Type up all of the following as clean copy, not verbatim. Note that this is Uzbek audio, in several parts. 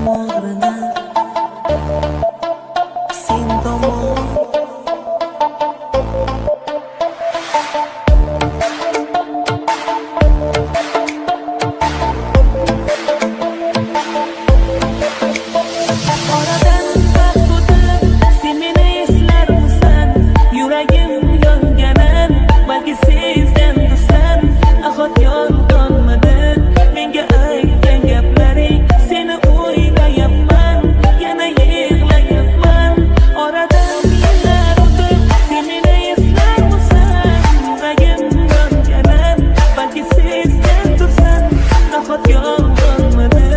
tomog'ini sen tomon oradan vaqt o'tib sen meni eslarmisan yuragim yonganan balki sezgan dursan ahot yolg'onmidi menga aytgan gaplaring seni o'ylayapman yana yig'layapman oradan yillar o'tib sen meni eslarmisan yuragim yonganan balki sezgan dursan ahot yolg'onmidi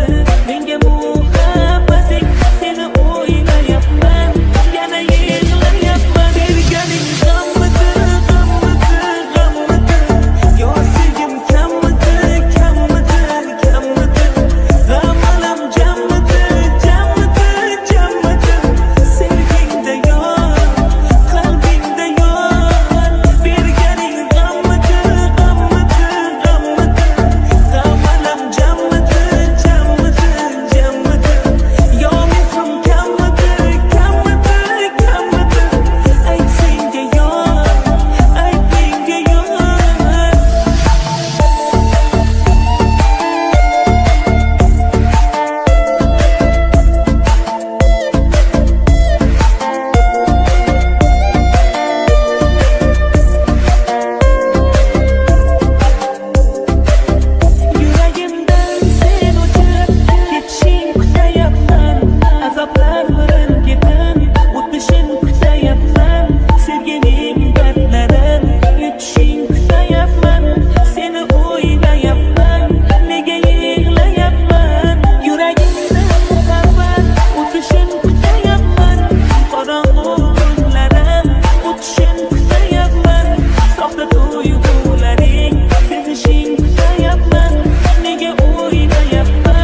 menga muhabbating seni o'ylayapman yana yig'layapman berganing g'ammidi g'ammidi g'ammidi yo sevgim kammidi kammidi kammidi g'am jammidi jammidi jammidi sevgingda yor qalbingda yor berganing g'ammidi g'ammidi g'ammidi g'am jammidi jammidi jammidi yo mehrim kammidi kammidi kammidi ayt senga yor ayt menga yor yuragimdan sen o'chib ketishing kutayapman azoblar birin-ketin o'tishing kutayapman sevgining dardlarin yutishing kutayapman seni o'ylayapman nega yig'layapman yuragimda muhabbat o'tishing kutayapman qorong'u kunlarim o'tishing kutayapman soxta tuyg'ularing sezishing kutayapman nega o'ylayapman